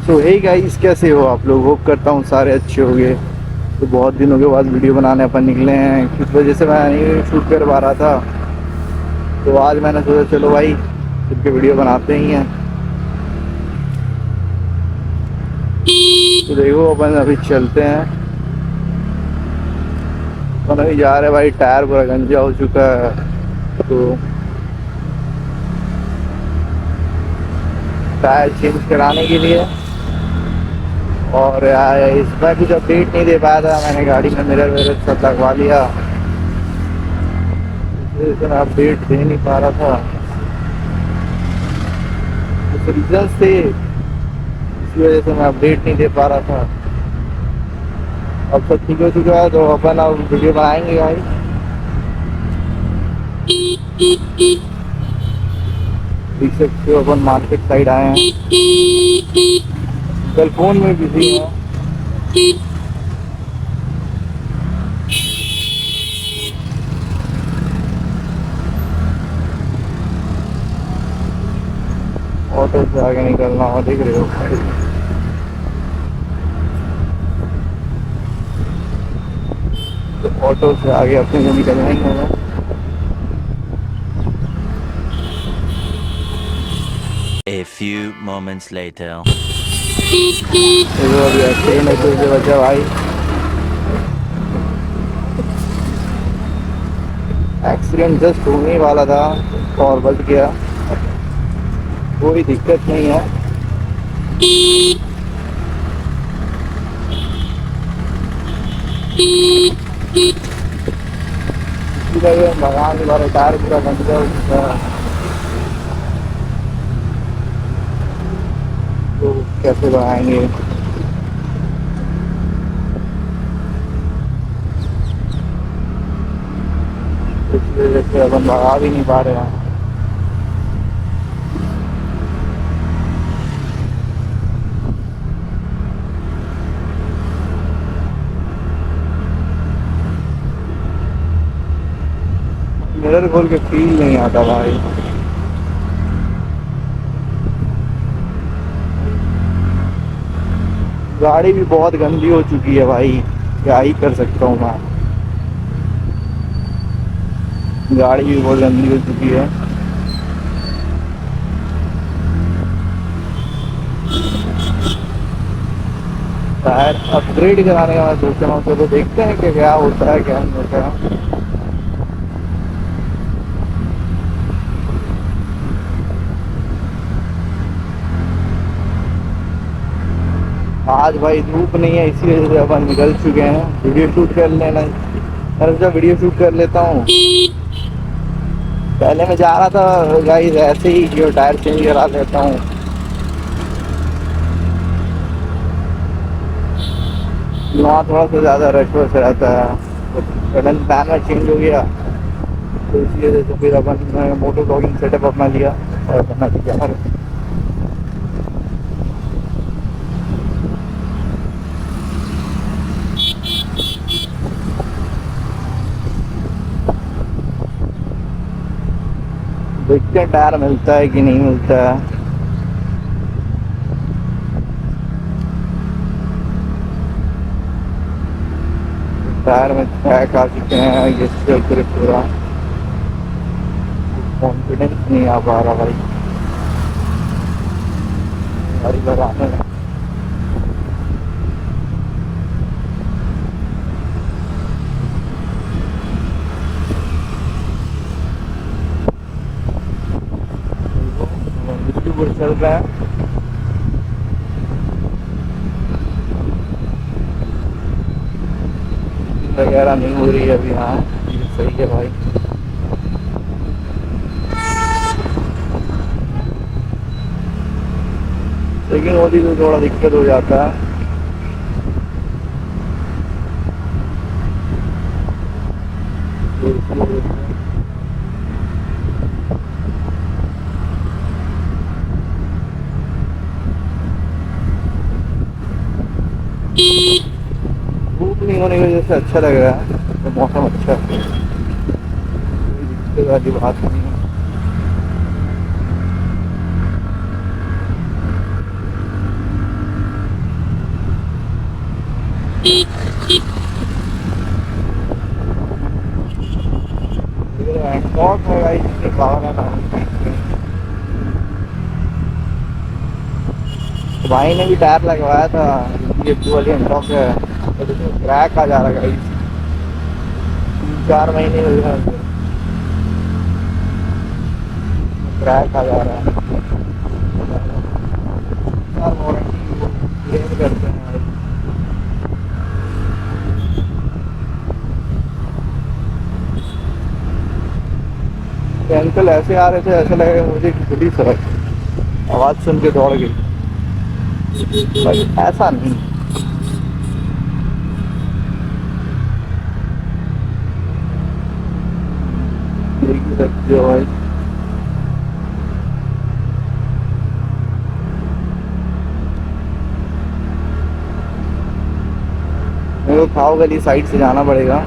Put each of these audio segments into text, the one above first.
सो hey guys, कैसे हो आप लोग? होप करता हूँ सारे अच्छे होंगे। तो बहुत दिनों के बाद वीडियो बनाने अपन निकले हैं, किस वजह से मैं नहीं शूट कर पा रहा था। तो आज मैंने सोचा चलो भाई खुद के वीडियो बनाते ही हैं। तो देखो अपन अभी चलते हैं। अपन अभी जा रहे हैं भाई, टायर पूरा गंजा हो चुका है तो टायर चेंज कराने के लिए। और यार इसमें कुछ अपडेट नहीं दे पाया था, मैंने गाड़ी में मिरर वगैरह सब लगवा लिया, इसलिए मैं अपडेट दे नहीं पा रहा था। कुछ रीजंस थे, इसी वजह से मैं अपडेट नहीं दे पा रहा था। अब सब ठीक हो चुका है तो अपन अब वीडियो बनाएंगे भाई। देख सकते हो अपन मार्केट साइड आए हैं, कल फोन में बिजी है। ऑटो से आगे निकलना हो, देख रहे हो। तो ऑटो से आगे अपने को निकलना ही होगा। A few moments later. देखो अभी ऐसे ही नहीं तो बचा भाई। एक्सीडेंट जस्ट होने ही वाला था और बच गया, कोई दिक्कत नहीं है। भगवान के बारे टायर पूरा गंदा हो चुका है, तो कैसे बनाएंगे। इस वजह से अपन भगा भी नहीं पा रहे हैं। मिरर खोल के फील नहीं आता भाई। गाड़ी भी बहुत गंदी हो चुकी है भाई, क्या ही कर सकता हूँ मैं। गाड़ी भी बहुत गंदी हो चुकी है। टायर अपग्रेड कराने का मैं सोच रहा हूँ, तो देखते हैं कि क्या होता है क्या नहीं होता है। आज भाई धूप नहीं है, इसी वजह से अपन निकल चुके हैं। वीडियो शूट कर लेना, मैं वीडियो शूट कर लेता हूँ। पहले मैं जा रहा था गाइस ऐसे ही जो टायर चेंज करा लेता हूँ। वहाँ थोड़ा सा ज़्यादा रश वश रहता है, तो सडन प्लान में चेंज हो गया, तो इसी वजह से फिर अपन मोटो ब्लॉगिंग सेटअप अपना लिया और अपना जा रहे। देखते हैं टायर मिलता है कि नहीं मिलता है। टायर में क्रैक आ चुके हैं, ये फिर पूरा कॉन्फिडेंस नहीं आ पा रहा भाई गाड़ी लगाने में। यूट्यूबर चल रहा है, वगैरह नहीं हो रही है अभी। हाँ ये सही है भाई। लेकिन होती तो थोड़ा दिक्कत हो जाता है। तो इसकी वजह से धूप नहीं होने की वजह से अच्छा लग रहा है, तो मौसम अच्छा है, कोई दिक्कत वाली बात नहीं है। हैंकॉक है भाई, जिसके बाहर आना। तो भाई ने भी टायर लगवाया था, ये ब्लू वाली हैंकॉक है, तो इसमें क्रैक आ जा रहा है। 3-4 महीने हो गए, क्रैक आ जा रहा है। वारंटी क्लेम करते हैं भाई। ये अंकल ऐसे आ रहे थे, ऐसा लगेगा मुझे कि पुलिस है। आवाज़ सुन के दौड़ गई भाई, ऐसा नहीं। देख ही सकते हो भाई। मेरे को खाओ गली साइड से जाना पड़ेगा।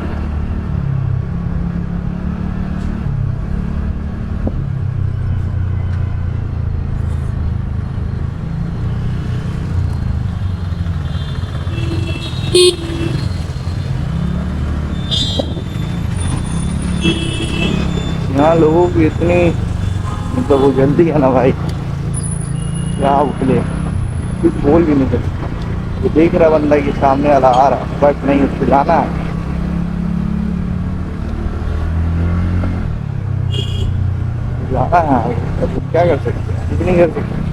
यहाँ लोगों की इतनी मतलब वो जल्दी है ना भाई, क्या बोले, कुछ बोल भी नहीं सकते। वो देख रहा बंदा कि सामने वाला आ रहा, बट नहीं, उसको जाना है, जाना है। अब क्या कर सकते हैं, कुछ नहीं कर सकते।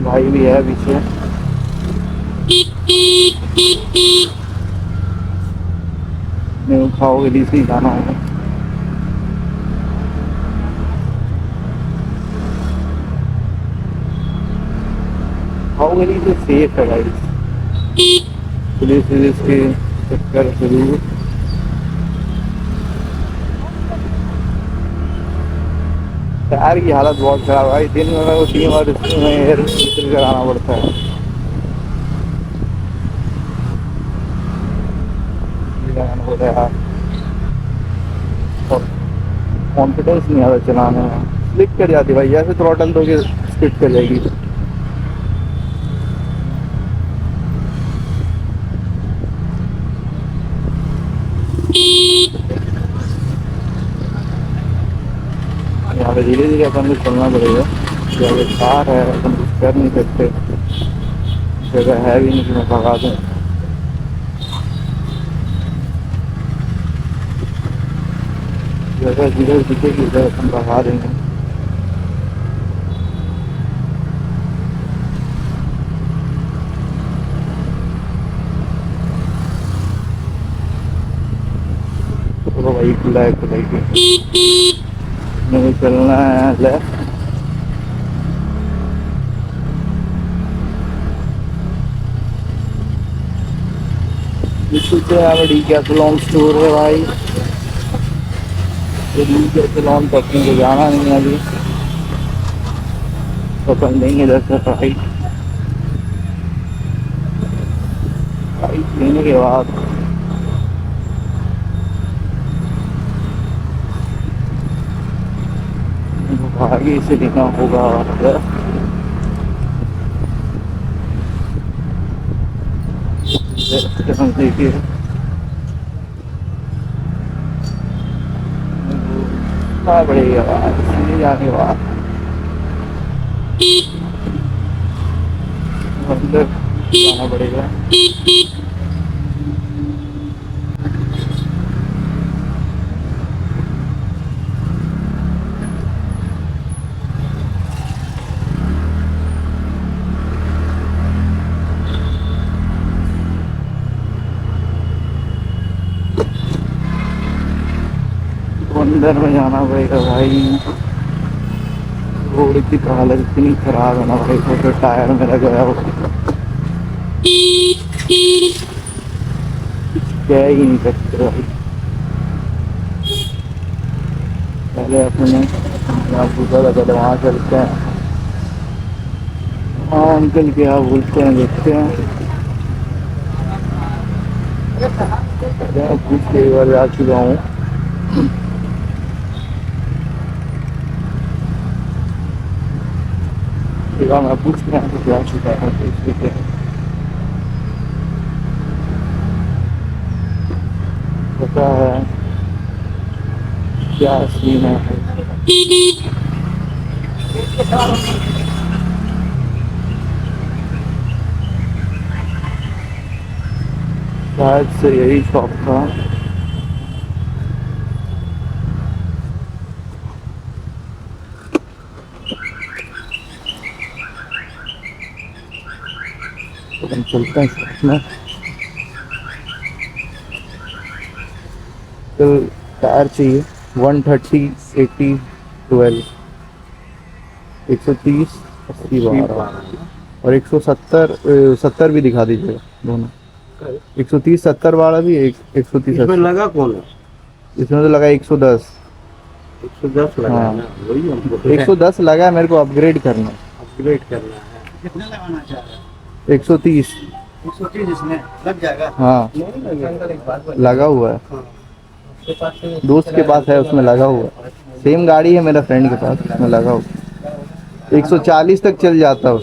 भाई भी है पीछे। मैं खाओगे डीसी जाना होगा। खाओगे डीसी सेफ है भाई, पुलिस के चक्कर जरूर। टायर की हालत बहुत खराब है भाई, दिन में मेरे को 3 बार इसमें एयर फिल्टर कराना पड़ता है। बोले यार, और कॉन्फिडेंस नहीं आता चलाने में, स्लिप कर जाती भाई, ऐसे थ्रॉटल दोगे स्किप कर जाएगी। यहाँ पे धीरे धीरे अपन को चलना पड़ेगा, अगर कार है अपन कुछ कर नहीं सकते, जगह है भी नहीं कि मैं भगा दूँ। जगह जिधर दिखेगी उधर अपन भगा देंगे। तो भाई खुला है, खुला ही नहीं चलना है लेफ्ट। डी कैथलॉन स्टोर है भाई, तो डी कैथलॉन तक को जाना नहीं है अभी, तो अपन देंगे इधर से राइट। राइट लेने के बाद आगे से लेना होगा देखिए। बढ़ेगा जाने बाद अंदर जाना पड़ेगा। अंदर में जाना पड़ेगा भाई। रोड की हालत इतनी खराब है ना भाई, तो टायर मेरा गया हो, कह ही नहीं सकते भाई। पहले अपने यहाँ पूछा था, पहले वहाँ चलते हैं। हाँ अंकल क्या बोलते हैं, देखते हैं। मैं पूछ के एक बार जा चुका हूँ। एक बार मैं पूछ के यहाँ पे जा चुका हूँ तो इसलिए क्या है, पता है क्या सीन है। शायद से यही शॉप था। तो हम चलते हैं शॉप में। तो टायर चाहिए 130, 80, 12, 130, 80, 12 और 170, 70 भी दिखा दीजिएगा दोनों। 130, 70 वाला भी, 130, इसमें 80। लगा कौन है? इसमें तो लगा 110। 110 लगा हाँ। है ना, वही हमको 110 लगा है, मेरे को अपग्रेड करना है। अपग्रेड करना है। कितने लगाना चाह रहे हैं? 130। 130 इसमें लग जाएगा। हाँ नहीं लगेगा। एक बात बोलिए। लगा हुआ है, हाँ। उसके पास से- दोस्त के पास है, उसमें लगा हुआ है। सेम गाड़ी है मेरा फ्रेंड के पास, उसमें लगा हुआ है। 140 तक चल जाता है